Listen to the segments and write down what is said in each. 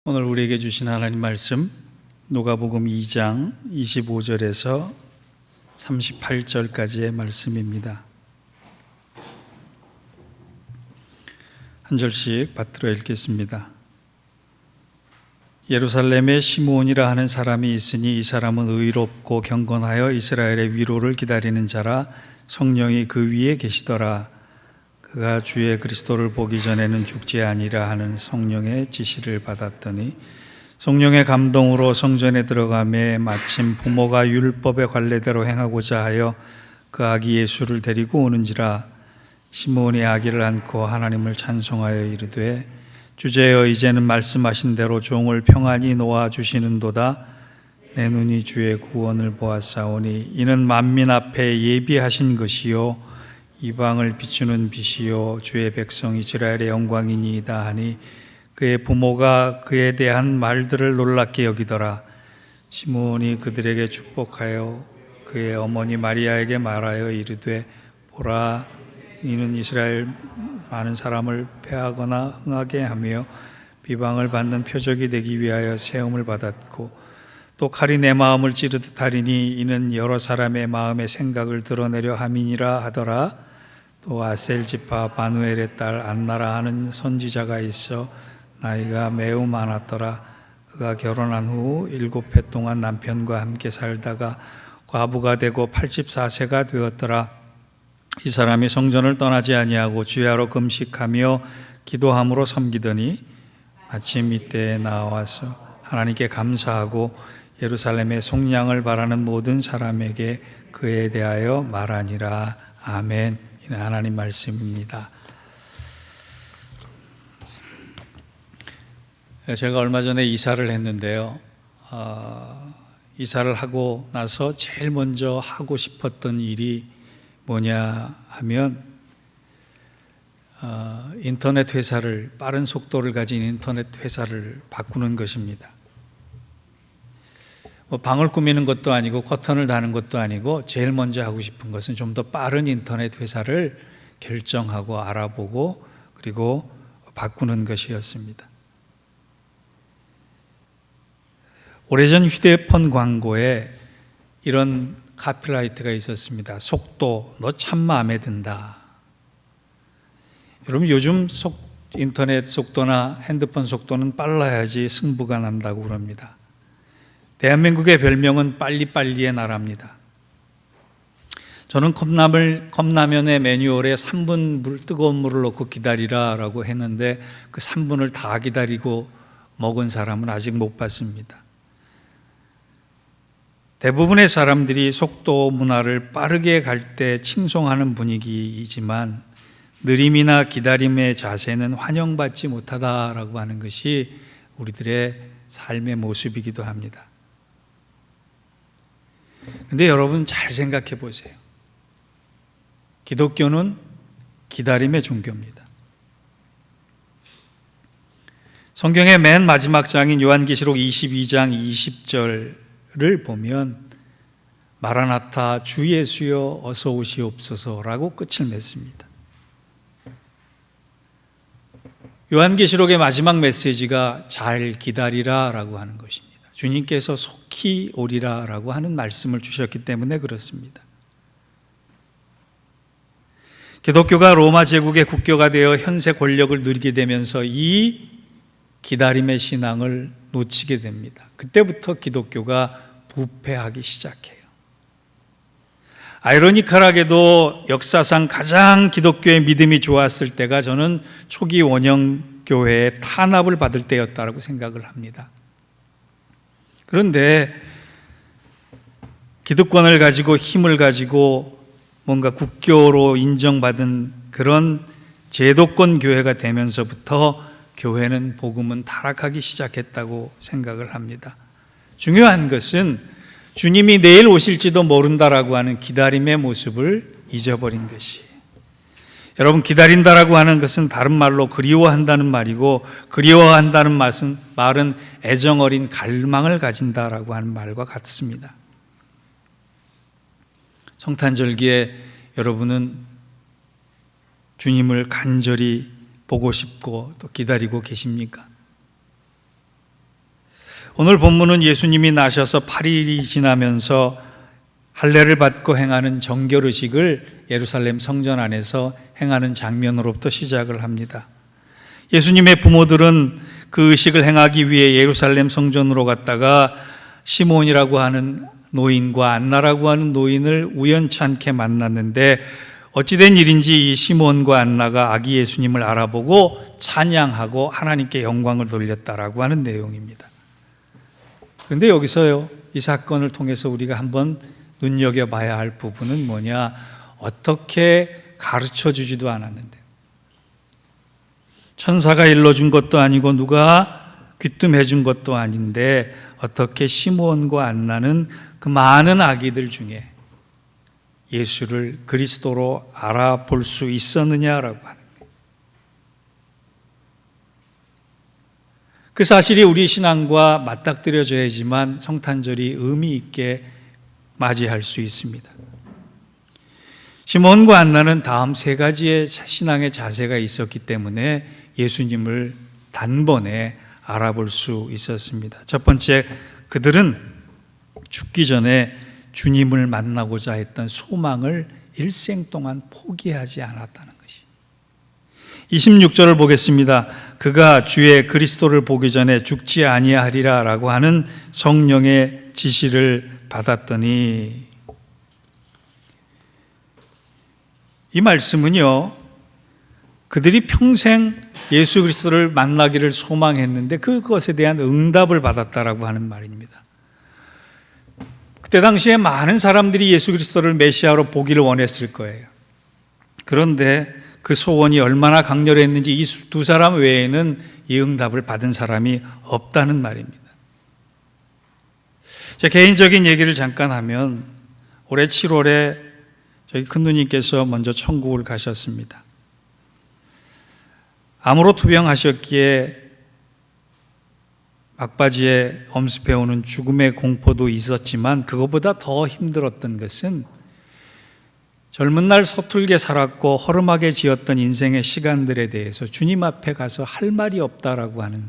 오늘 우리에게 주신 하나님 말씀 누가복음 2장 25절에서 38절까지의 말씀입니다. 한 절씩 받들어 읽겠습니다. 예루살렘에 시므온이라 하는 사람이 있으니 이 사람은 의롭고 경건하여 이스라엘의 위로를 기다리는 자라. 성령이 그 위에 계시더라. 그가 주의 그리스도를 보기 전에는 죽지 아니라 하는 성령의 지시를 받았더니 성령의 감동으로 성전에 들어가매 마침 부모가 율법의 관례대로 행하고자 하여 그 아기 예수를 데리고 오는지라. 시므온이 아기를 안고 하나님을 찬송하여 이르되 주제여 이제는 말씀하신 대로 종을 평안히 놓아주시는도다. 내 눈이 주의 구원을 보았사오니 이는 만민 앞에 예비하신 것이요 이방을 비추는 빛이요 주의 백성 이스라엘의 영광이니이다 하니 그의 부모가 그에 대한 말들을 놀랍게 여기더라. 시므온이 그들에게 축복하여 그의 어머니 마리아에게 말하여 이르되 보라, 이는 이스라엘 많은 사람을 패하거나 흥하게 하며 비방을 받는 표적이 되기 위하여 세움을 받았고 또 칼이 내 마음을 찌르듯 하리니 이는 여러 사람의 마음의 생각을 드러내려 함이니라 하더라. 또 아셀 지파 바누엘의 딸 안나라 하는 선지자가 있어 나이가 매우 많았더라. 그가 결혼한 후 7해 동안 남편과 함께 살다가 과부가 되고 84세가 되었더라. 이 사람이 성전을 떠나지 아니하고 주야로 금식하며 기도함으로 섬기더니 아침 이때에 나와서 하나님께 감사하고 예루살렘의 속량을 바라는 모든 사람에게 그에 대하여 말하니라. 아멘. 이는 하나님 말씀입니다. 제가 얼마 전에 이사를 했는데요. 이사를 하고 나서 제일 먼저 하고 싶었던 일이 뭐냐 하면 인터넷 회사를, 빠른 속도를 가진 인터넷 회사를 바꾸는 것입니다. 방을 꾸미는 것도 아니고 커튼을 다는 것도 아니고 제일 먼저 하고 싶은 것은 좀 더 빠른 인터넷 회사를 결정하고 알아보고 그리고 바꾸는 것이었습니다. 오래전 휴대폰 광고에 이런 카피라이트가 있었습니다. 속도, 너 참 마음에 든다. 여러분 요즘 인터넷 속도나 핸드폰 속도는 빨라야지 승부가 난다고 그럽니다. 대한민국의 별명은 빨리빨리의 나라입니다. 저는 컵라면의 매뉴얼에 3분 뜨거운 물을 넣고 기다리라 라고 했는데 그 3분을 다 기다리고 먹은 사람은 아직 못 봤습니다. 대부분의 사람들이 속도 문화를 빠르게 갈 때 칭송하는 분위기이지만 느림이나 기다림의 자세는 환영받지 못하다라고 하는 것이 우리들의 삶의 모습이기도 합니다. 그런데 여러분 잘 생각해 보세요. 기독교는 기다림의 종교입니다. 성경의 맨 마지막 장인 요한계시록 22장 20절을 보면 마라나타 주 예수여 어서 오시옵소서라고 끝을 맺습니다. 요한계시록의 마지막 메시지가 잘 기다리라 라고 하는 것입니다. 주님께서 속히 오리라 라고 하는 말씀을 주셨기 때문에 그렇습니다. 기독교가 로마 제국의 국교가 되어 현세 권력을 누리게 되면서 이 기다림의 신앙을 놓치게 됩니다. 그때부터 기독교가 부패하기 시작해요. 아이러니컬하게도 역사상 가장 기독교의 믿음이 좋았을 때가 저는 초기 원형교회의 탄압을 받을 때였다고 생각을 합니다. 그런데 기득권을 가지고 힘을 가지고 뭔가 국교로 인정받은 그런 제도권 교회가 되면서부터 교회는 복음은 타락하기 시작했다고 생각을 합니다. 중요한 것은 주님이 내일 오실지도 모른다라고 하는 기다림의 모습을 잊어버린 것이. 여러분 기다린다라고 하는 것은 다른 말로 그리워한다는 말이고 그리워한다는 말은 애정어린 갈망을 가진다라고 하는 말과 같습니다. 성탄절기에 여러분은 주님을 간절히 보고 싶고 또 기다리고 계십니까? 오늘 본문은 예수님이 나셔서 8일이 지나면서 할례를 받고 행하는 정결의식을 예루살렘 성전 안에서 행하는 장면으로부터 시작을 합니다. 예수님의 부모들은 그 의식을 행하기 위해 예루살렘 성전으로 갔다가 시몬이라고 하는 노인과 안나라고 하는 노인을 우연찮게 만났는데, 어찌된 일인지 이 시몬과 안나가 아기 예수님을 알아보고 찬양하고 하나님께 영광을 돌렸다라고 하는 내용입니다. 그런데 여기서요, 이 사건을 통해서 우리가 한번 눈여겨봐야 할 부분은 뭐냐? 어떻게 가르쳐 주지도 않았는데, 천사가 일러준 것도 아니고 누가 귀뜸해 준 것도 아닌데 어떻게 시므온과 안나는 그 많은 아기들 중에 예수를 그리스도로 알아볼 수 있었느냐라고 하는 거예요. 그 사실이 우리 신앙과 맞닥뜨려져야지만 성탄절이 의미 있게 맞이할 수 있습니다. 시몬과 안나는 다음 세 가지의 신앙의 자세가 있었기 때문에 예수님을 단번에 알아볼 수 있었습니다. 첫 번째, 그들은 죽기 전에 주님을 만나고자 했던 소망을 일생 동안 포기하지 않았다는 것이. 26절을 보겠습니다. 그가 주의 그리스도를 보기 전에 죽지 아니하리라 라고 하는 성령의 지시를 받았더니, 이 말씀은요, 그들이 평생 예수 그리스도를 만나기를 소망했는데 그것에 대한 응답을 받았다라고 하는 말입니다. 그때 당시에 많은 사람들이 예수 그리스도를 메시아로 보기를 원했을 거예요. 그런데 그 소원이 얼마나 강렬했는지 이 두 사람 외에는 이 응답을 받은 사람이 없다는 말입니다. 제 개인적인 얘기를 잠깐 하면, 올해 7월에 저희 큰누님께서 먼저 천국을 가셨습니다. 암으로 투병하셨기에 막바지에 엄습해오는 죽음의 공포도 있었지만, 그것보다 더 힘들었던 것은 젊은 날 서툴게 살았고 허름하게 지었던 인생의 시간들에 대해서 주님 앞에 가서 할 말이 없다라고 하는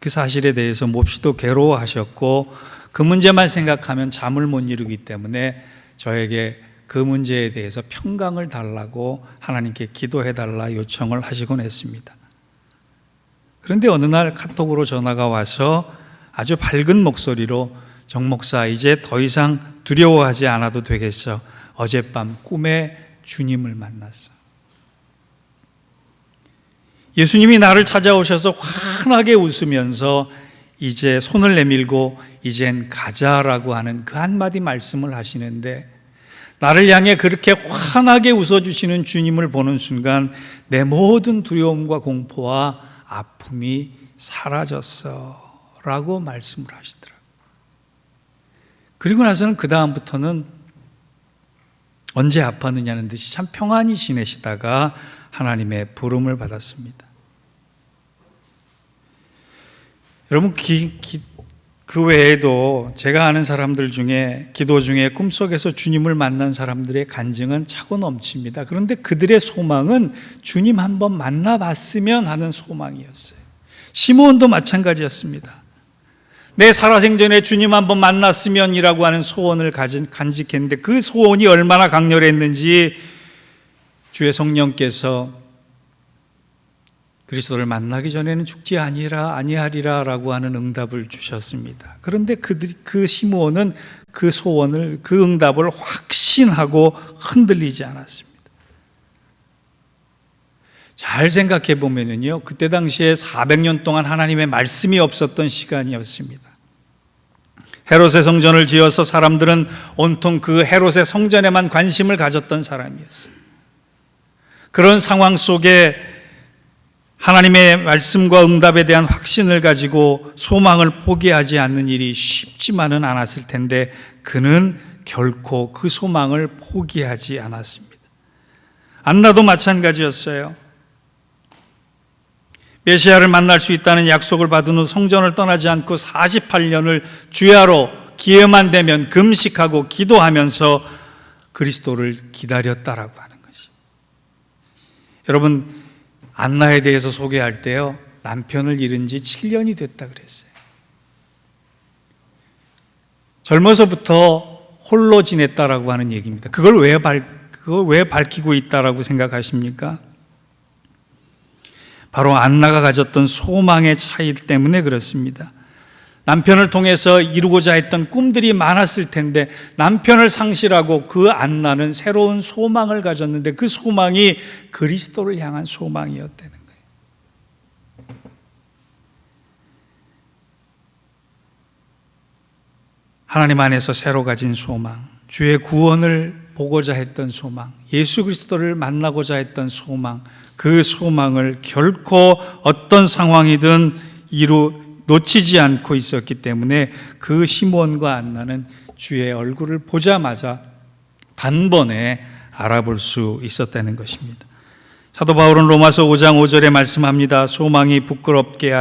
그 사실에 대해서 몹시도 괴로워하셨고, 그 문제만 생각하면 잠을 못 이루기 때문에 저에게 그 문제에 대해서 평강을 달라고 하나님께 기도해달라 요청을 하시곤 했습니다. 그런데 어느 날 카톡으로 전화가 와서 아주 밝은 목소리로, 정 목사, 이제 더 이상 두려워하지 않아도 되겠어. 어젯밤 꿈에 주님을 만났어. 예수님이 나를 찾아오셔서 환하게 웃으면서 이제 손을 내밀고 이젠 가자라고 하는 그 한마디 말씀을 하시는데, 나를 향해 그렇게 환하게 웃어주시는 주님을 보는 순간 내 모든 두려움과 공포와 아픔이 사라졌어 라고 말씀을 하시더라고요. 그리고 나서는 그 다음부터는 언제 아팠느냐는 듯이 참 평안히 지내시다가 하나님의 부름을 받았습니다. 여러분, 그 외에도 제가 아는 사람들 중에 기도 중에 꿈속에서 주님을 만난 사람들의 간증은 차고 넘칩니다. 그런데 그들의 소망은 주님 한번 만나봤으면 하는 소망이었어요. 시므온도 마찬가지였습니다. 내 살아생전에 주님 한번 만났으면이라고 하는 소원을 간직했는데 그 소원이 얼마나 강렬했는지 주의 성령께서 그리스도를 만나기 전에는 죽지 아니하리라 라고 하는 응답을 주셨습니다. 그런데 그 시므온은 그 소원을, 그 응답을 확신하고 흔들리지 않았습니다. 잘 생각해 보면요, 그때 당시에 400년 동안 하나님의 말씀이 없었던 시간이었습니다. 헤롯의 성전을 지어서 사람들은 온통 그 헤롯의 성전에만 관심을 가졌던 사람이었어요. 그런 상황 속에 하나님의 말씀과 응답에 대한 확신을 가지고 소망을 포기하지 않는 일이 쉽지만은 않았을 텐데, 그는 결코 그 소망을 포기하지 않았습니다. 안나도 마찬가지였어요. 메시아를 만날 수 있다는 약속을 받은 후 성전을 떠나지 않고 48년을 주야로 기회만 되면 금식하고 기도하면서 그리스도를 기다렸다라고 하는 것이. 여러분, 안나에 대해서 소개할 때요, 남편을 잃은 지 7년이 됐다 그랬어요. 젊어서부터 홀로 지냈다라고 하는 얘기입니다. 그걸 왜 밝히고 있다라고 생각하십니까? 바로 안나가 가졌던 소망의 차이 때문에 그렇습니다. 남편을 통해서 이루고자 했던 꿈들이 많았을 텐데 남편을 상실하고 그 안나는 새로운 소망을 가졌는데 그 소망이 그리스도를 향한 소망이었다는 거예요. 하나님 안에서 새로 가진 소망, 주의 구원을 보고자 했던 소망, 예수 그리스도를 만나고자 했던 소망, 그 소망을 결코 어떤 상황이든 놓치지 않고 있었기 때문에 그 시몬과 안나는 주의 얼굴을 보자마자 단번에 알아볼 수 있었다는 것입니다. 사도 바울은 로마서 5장 5절에 말씀합니다. 소망이 부끄럽게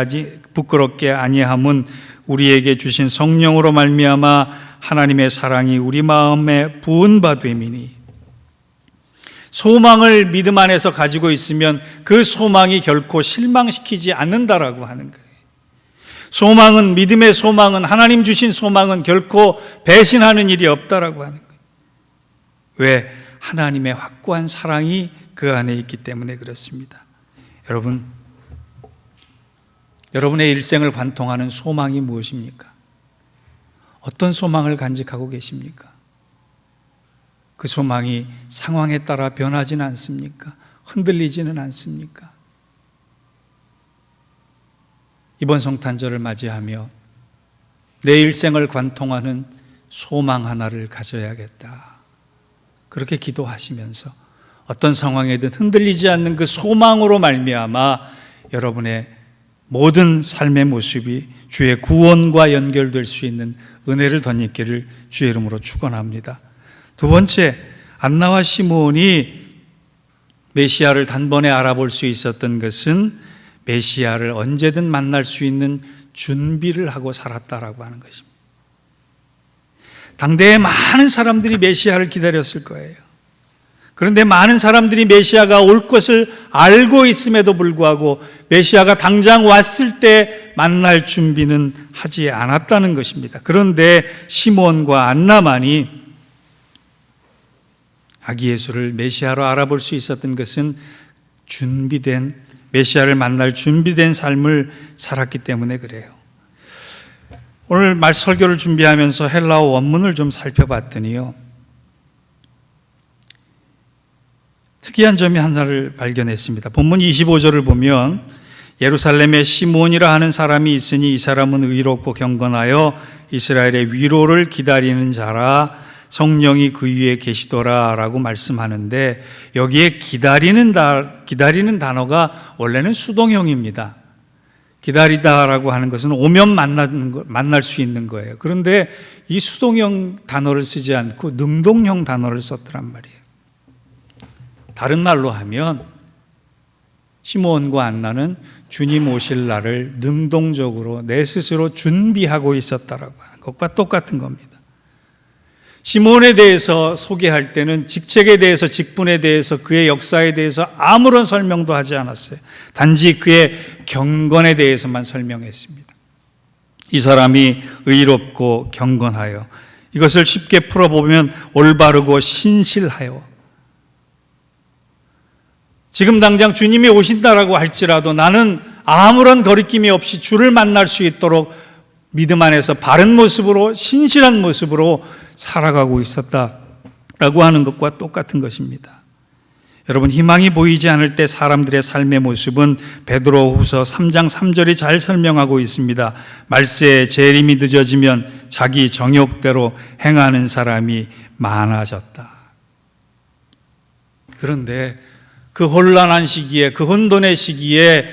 아니함은 우리에게 주신 성령으로 말미암아 하나님의 사랑이 우리 마음에 부은 바 됨이니. 소망을 믿음 안에서 가지고 있으면 그 소망이 결코 실망시키지 않는다라고 하는 거예요. 소망은, 믿음의 소망은, 하나님 주신 소망은 결코 배신하는 일이 없다라고 하는 거예요. 왜? 하나님의 확고한 사랑이 그 안에 있기 때문에 그렇습니다. 여러분의 일생을 관통하는 소망이 무엇입니까? 어떤 소망을 간직하고 계십니까? 그 소망이 상황에 따라 변하지는 않습니까? 흔들리지는 않습니까? 이번 성탄절을 맞이하며 내 일생을 관통하는 소망 하나를 가져야겠다. 그렇게 기도하시면서 어떤 상황에든 흔들리지 않는 그 소망으로 말미암아 여러분의 모든 삶의 모습이 주의 구원과 연결될 수 있는 은혜를 덧입기를 주의 이름으로 축원합니다. 두 번째, 안나와 시몬이 메시아를 단번에 알아볼 수 있었던 것은 메시아를 언제든 만날 수 있는 준비를 하고 살았다라고 하는 것입니다. 당대에 많은 사람들이 메시아를 기다렸을 거예요. 그런데 많은 사람들이 메시아가 올 것을 알고 있음에도 불구하고 메시아가 당장 왔을 때 만날 준비는 하지 않았다는 것입니다. 그런데 시몬과 안나만이 아기 예수를 메시아로 알아볼 수 있었던 것은 메시아를 만날 준비된 삶을 살았기 때문에 그래요. 오늘 설교를 준비하면서 헬라어 원문을 좀 살펴봤더니요, 특이한 점이 하나를 발견했습니다. 본문 25절을 보면 예루살렘에 시몬이라 하는 사람이 있으니 이 사람은 의롭고 경건하여 이스라엘의 위로를 기다리는 자라, 성령이 그 위에 계시더라 라고 말씀하는데, 여기에 기다리는 단어가 원래는 수동형입니다. 기다리다라고 하는 것은 오면 만날 수 있는 거예요. 그런데 이 수동형 단어를 쓰지 않고 능동형 단어를 썼더란 말이에요. 다른 말로 하면 시몬과 안나는 주님 오실 날을 능동적으로 내 스스로 준비하고 있었다라고 하는 것과 똑같은 겁니다. 시몬에 대해서 소개할 때는 직책에 대해서, 직분에 대해서, 그의 역사에 대해서 아무런 설명도 하지 않았어요. 단지 그의 경건에 대해서만 설명했습니다. 이 사람이 의롭고 경건하여, 이것을 쉽게 풀어보면 올바르고 신실하여, 지금 당장 주님이 오신다라고 할지라도 나는 아무런 거리낌이 없이 주를 만날 수 있도록 믿음 안에서 바른 모습으로, 신실한 모습으로 살아가고 있었다라고 하는 것과 똑같은 것입니다. 여러분, 희망이 보이지 않을 때 사람들의 삶의 모습은 베드로후서 3장 3절이 잘 설명하고 있습니다. 말세에 재림이 늦어지면 자기 정욕대로 행하는 사람이 많아졌다. 그런데 그 혼란한 시기에, 그 혼돈의 시기에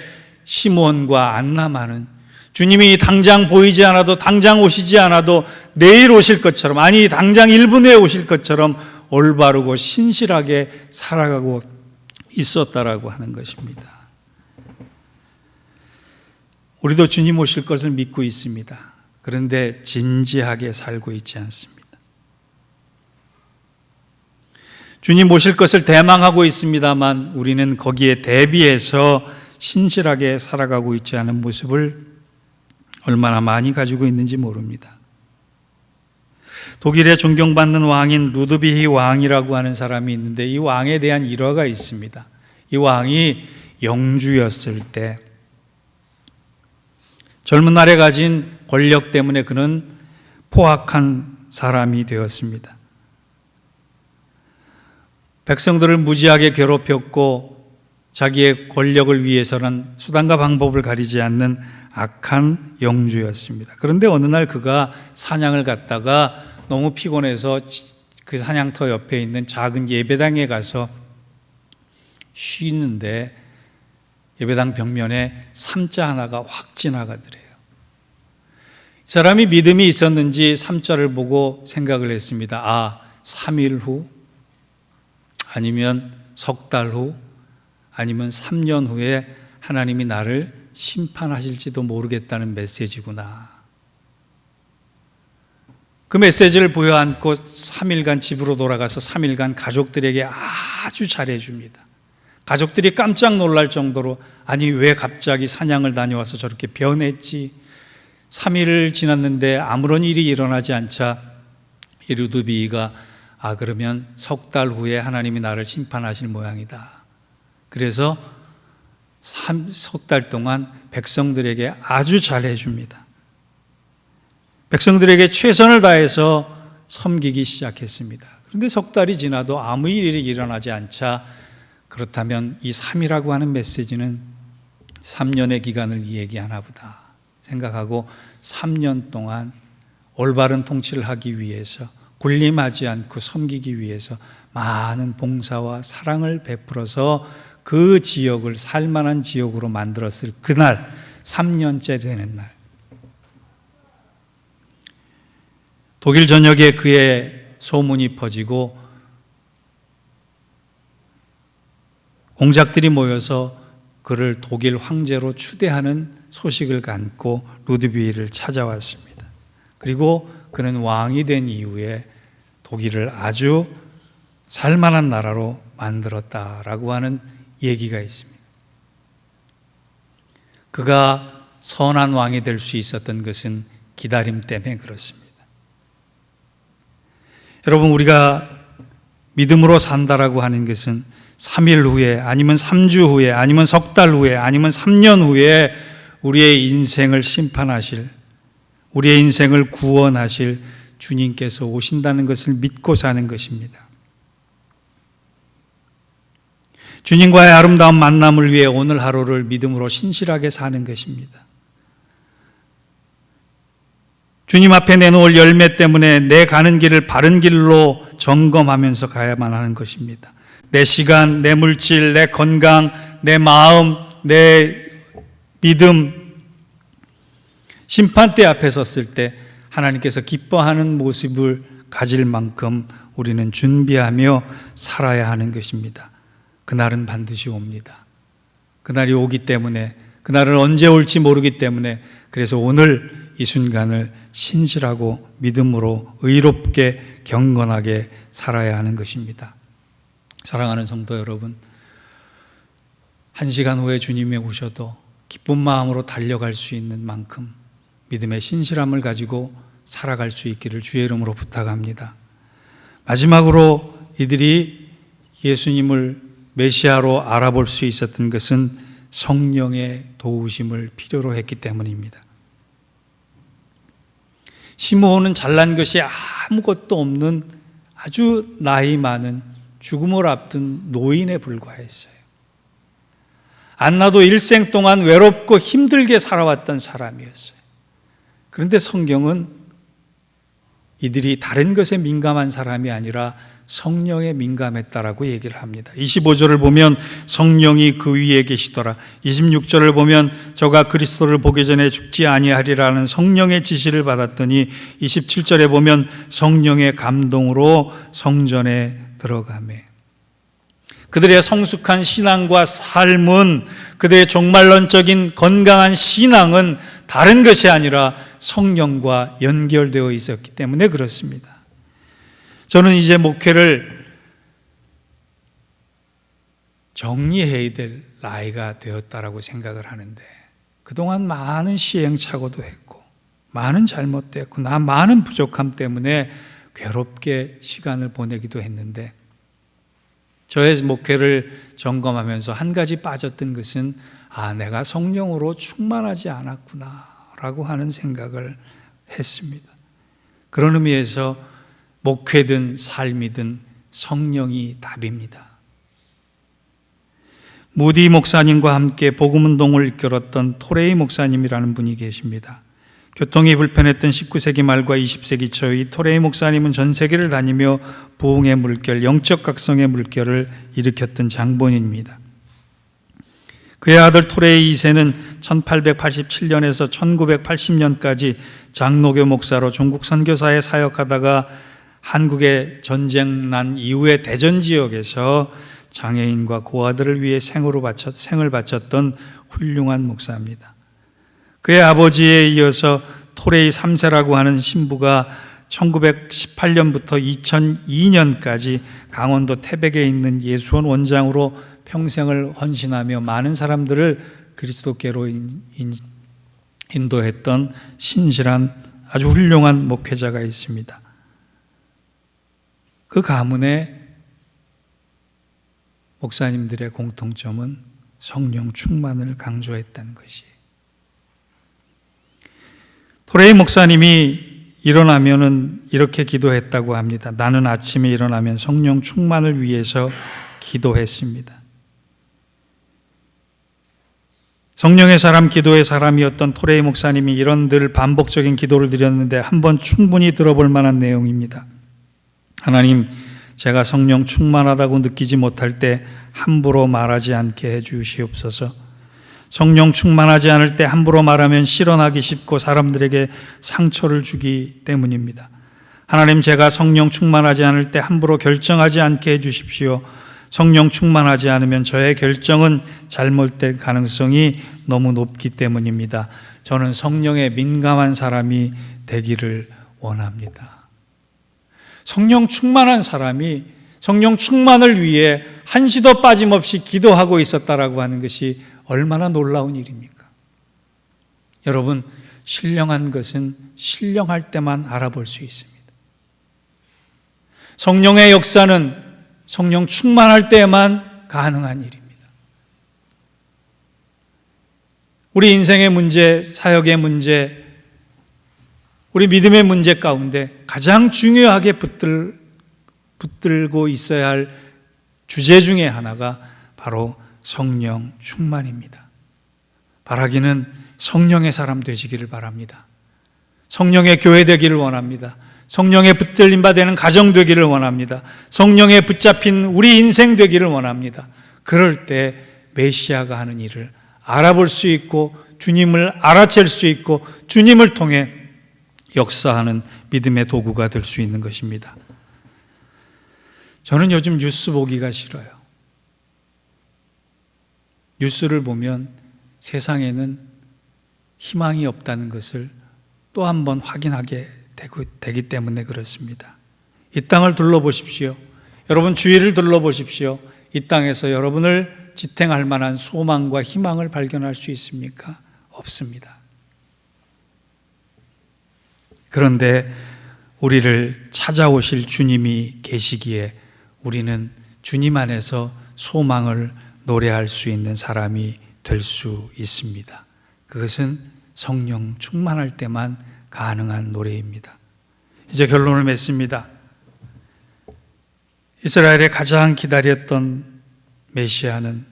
시몬과 안나만은 주님이 당장 보이지 않아도, 당장 오시지 않아도 내일 오실 것처럼, 아니 당장 1분 후에 오실 것처럼 올바르고 신실하게 살아가고 있었다라고 하는 것입니다. 우리도 주님 오실 것을 믿고 있습니다. 그런데 진지하게 살고 있지 않습니다. 주님 오실 것을 대망하고 있습니다만 우리는 거기에 대비해서 신실하게 살아가고 있지 않은 모습을 얼마나 많이 가지고 있는지 모릅니다. 독일의 존경받는 왕인 루드비히 왕이라고 하는 사람이 있는데 이 왕에 대한 일화가 있습니다. 이 왕이 영주였을 때 젊은 날에 가진 권력 때문에 그는 포악한 사람이 되었습니다. 백성들을 무지하게 괴롭혔고 자기의 권력을 위해서는 수단과 방법을 가리지 않는 악한 영주였습니다. 그런데 어느 날 그가 사냥을 갔다가 너무 피곤해서 그 사냥터 옆에 있는 작은 예배당에 가서 쉬는데 예배당 벽면에 삼자 하나가 확 지나가더래요. 이 사람이 믿음이 있었는지 삼자를 보고 생각을 했습니다. 아, 3일 후 아니면 석 달 후 아니면 3년 후에 하나님이 나를 심판하실지도 모르겠다는 메시지구나. 그 메시지를 부여안고 3일간 집으로 돌아가서 3일간 가족들에게 아주 잘해줍니다. 가족들이 깜짝 놀랄 정도로 아니 왜 갑자기 사냥을 다녀와서 저렇게 변했지? 3일 지났는데 아무런 일이 일어나지 않자 이 루드비히가 그러면 석 달 후에 하나님이 나를 심판하실 모양이다. 그래서 석 달 동안 백성들에게 아주 잘해줍니다. 백성들에게 최선을 다해서 섬기기 시작했습니다. 그런데 석 달이 지나도 아무 일이 일어나지 않자 그렇다면 이 3이라고 하는 메시지는 3년의 기간을 얘기하나 보다 생각하고 3년 동안 올바른 통치를 하기 위해서 군림하지 않고 섬기기 위해서 많은 봉사와 사랑을 베풀어서 그 지역을 살만한 지역으로 만들었을 그날 3년째 되는 날 독일 전역에 그의 소문이 퍼지고 공작들이 모여서 그를 독일 황제로 추대하는 소식을 갖고 루드비히를 찾아왔습니다. 그리고 그는 왕이 된 이후에 독일을 아주 살만한 나라로 만들었다라고 하는 얘기가 있습니다. 그가 선한 왕이 될 수 있었던 것은 기다림 때문에 그렇습니다. 여러분, 우리가 믿음으로 산다라고 하는 것은 3일 후에 아니면 3주 후에 아니면 석 달 후에 아니면 3년 후에 우리의 인생을 심판하실, 우리의 인생을 구원하실 주님께서 오신다는 것을 믿고 사는 것입니다. 주님과의 아름다운 만남을 위해 오늘 하루를 믿음으로 신실하게 사는 것입니다. 주님 앞에 내놓을 열매 때문에 내 가는 길을 바른 길로 점검하면서 가야만 하는 것입니다. 내 시간, 내 물질, 내 건강, 내 마음, 내 믿음, 심판대 앞에 섰을 때 하나님께서 기뻐하는 모습을 가질 만큼 우리는 준비하며 살아야 하는 것입니다. 그날은 반드시 옵니다. 그날이 오기 때문에, 그날은 언제 올지 모르기 때문에, 그래서 오늘 이 순간을 신실하고 믿음으로 의롭게 경건하게 살아야 하는 것입니다. 사랑하는 성도 여러분, 1시간 후에 주님이 오셔도 기쁜 마음으로 달려갈 수 있는 만큼 믿음의 신실함을 가지고 살아갈 수 있기를 주의 이름으로 부탁합니다. 마지막으로 이들이 예수님을 메시아로 알아볼 수 있었던 것은 성령의 도우심을 필요로 했기 때문입니다. 시므온은 잘난 것이 아무것도 없는 아주 나이 많은 죽음을 앞둔 노인에 불과했어요. 안나도 일생 동안 외롭고 힘들게 살아왔던 사람이었어요. 그런데 성경은 이들이 다른 것에 민감한 사람이 아니라 성령에 민감했다라고 얘기를 합니다. 25절을 보면 성령이 그 위에 계시더라. 26절을 보면 저가 그리스도를 보기 전에 죽지 아니하리라는 성령의 지시를 받았더니 27절에 보면 성령의 감동으로 성전에 들어가매. 그들의 성숙한 신앙과 삶은, 그들의 종말론적인 건강한 신앙은 다른 것이 아니라 성령과 연결되어 있었기 때문에 그렇습니다. 저는 이제 목회를 정리해야 될 나이가 되었다라고 생각을 하는데, 그동안 많은 시행착오도 했고 많은 잘못도 했고 많은 부족함 때문에 괴롭게 시간을 보내기도 했는데, 저의 목회를 점검하면서 한 가지 빠졌던 것은 내가 성령으로 충만하지 않았구나 라고 하는 생각을 했습니다. 그런 의미에서 목회든 삶이든 성령이 답입니다. 무디 목사님과 함께 복음운동을 이끌었던 토레이 목사님이라는 분이 계십니다. 교통이 불편했던 19세기 말과 20세기 초 이 토레이 목사님은 전 세계를 다니며 부흥의 물결, 영적 각성의 물결을 일으켰던 장본인입니다. 그의 아들 토레이 2세는 1887년에서 1980년까지 장로교 목사로 중국 선교사에 사역하다가 한국의 전쟁 난 이후의 대전 지역에서 장애인과 고아들을 위해 생을 바쳤던 훌륭한 목사입니다. 그의 아버지에 이어서 토레이 3세라고 하는 신부가 1918년부터 2002년까지 강원도 태백에 있는 예수원 원장으로 평생을 헌신하며 많은 사람들을 그리스도께로 인도했던 신실한 아주 훌륭한 목회자가 있습니다. 그 가문의 목사님들의 공통점은 성령 충만을 강조했다는 것이. 토레이 목사님이 일어나면은 이렇게 기도했다고 합니다. 나는 아침에 일어나면 성령 충만을 위해서 기도했습니다. 성령의 사람, 기도의 사람이었던 토레이 목사님이 이런 늘 반복적인 기도를 드렸는데 한번 충분히 들어볼 만한 내용입니다. 하나님, 제가 성령 충만하다고 느끼지 못할 때 함부로 말하지 않게 해주시옵소서. 성령 충만하지 않을 때 함부로 말하면 실언하기 쉽고 사람들에게 상처를 주기 때문입니다. 하나님, 제가 성령 충만하지 않을 때 함부로 결정하지 않게 해주십시오. 성령 충만하지 않으면 저의 결정은 잘못될 가능성이 너무 높기 때문입니다. 저는 성령에 민감한 사람이 되기를 원합니다. 성령 충만한 사람이 성령 충만을 위해 한시도 빠짐없이 기도하고 있었다라고 하는 것이 얼마나 놀라운 일입니까? 여러분, 신령한 것은 신령할 때만 알아볼 수 있습니다. 성령의 역사는 성령 충만할 때만 가능한 일입니다. 우리 인생의 문제, 사역의 문제, 우리 믿음의 문제 가운데 가장 중요하게 붙들고 있어야 할 주제 중에 하나가 바로 성령 충만입니다. 바라기는 성령의 사람 되시기를 바랍니다. 성령의 교회 되기를 원합니다. 성령의 붙들림 받는 가정 되기를 원합니다. 성령에 붙잡힌 우리 인생 되기를 원합니다. 그럴 때 메시아가 하는 일을 알아볼 수 있고 주님을 알아챌 수 있고 주님을 통해 역사하는 믿음의 도구가 될 수 있는 것입니다. 저는 요즘 뉴스 보기가 싫어요. 뉴스를 보면 세상에는 희망이 없다는 것을 또 한 번 확인하게 되기 때문에 그렇습니다. 이 땅을 둘러보십시오. 여러분 주위를 둘러보십시오. 이 땅에서 여러분을 지탱할 만한 소망과 희망을 발견할 수 있습니까? 없습니다. 그런데 우리를 찾아오실 주님이 계시기에 우리는 주님 안에서 소망을 노래할 수 있는 사람이 될 수 있습니다. 그것은 성령 충만할 때만 가능한 노래입니다. 이제 결론을 맺습니다. 이스라엘의 가장 기다렸던 메시아는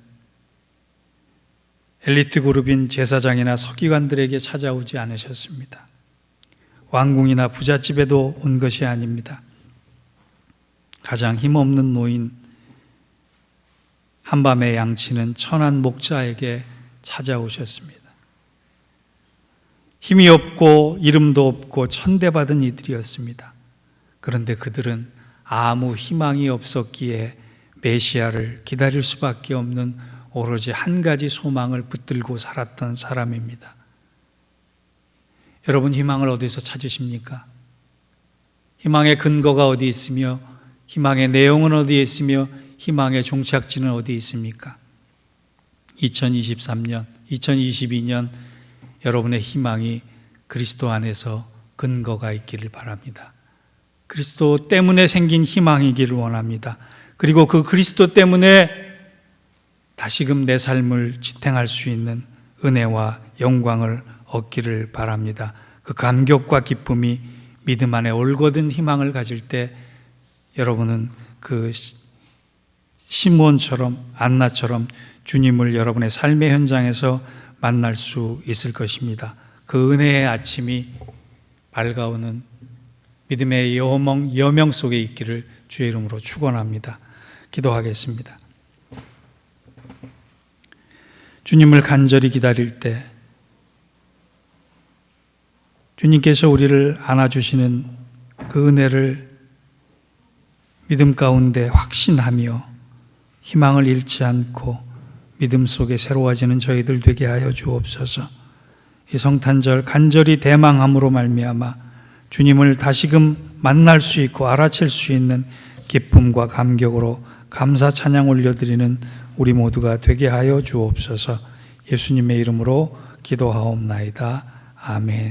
엘리트 그룹인 제사장이나 서기관들에게 찾아오지 않으셨습니다. 왕궁이나 부잣집에도 온 것이 아닙니다. 가장 힘없는 노인, 한밤의 양치는 천한 목자에게 찾아오셨습니다. 힘이 없고 이름도 없고 천대받은 이들이었습니다. 그런데 그들은 아무 희망이 없었기에 메시아를 기다릴 수밖에 없는 오로지 한 가지 소망을 붙들고 살았던 사람입니다. 여러분, 희망을 어디서 찾으십니까? 희망의 근거가 어디 있으며 희망의 내용은 어디에 있으며 희망의 종착지는 어디 있습니까? 2023년, 2022년 여러분의 희망이 그리스도 안에서 근거가 있기를 바랍니다. 그리스도 때문에 생긴 희망이기를 원합니다. 그리고 그 그리스도 때문에 다시금 내 삶을 지탱할 수 있는 은혜와 영광을 얻기를 바랍니다. 그 감격과 기쁨이 믿음 안에 올곧은 희망을 가질 때 여러분은 그 시므온처럼, 안나처럼 주님을 여러분의 삶의 현장에서 만날 수 있을 것입니다. 그 은혜의 아침이 밝아오는 믿음의 여명 속에 있기를 주의 이름으로 축원합니다. 기도하겠습니다. 주님을 간절히 기다릴 때 주님께서 우리를 안아주시는 그 은혜를 믿음 가운데 확신하며 희망을 잃지 않고 믿음 속에 새로워지는 저희들 되게 하여 주옵소서. 이 성탄절 간절히 대망함으로 말미암아 주님을 다시금 만날 수 있고 알아챌 수 있는 기쁨과 감격으로 감사 찬양 올려드리는 우리 모두가 되게 하여 주옵소서. 예수님의 이름으로 기도하옵나이다. 아멘.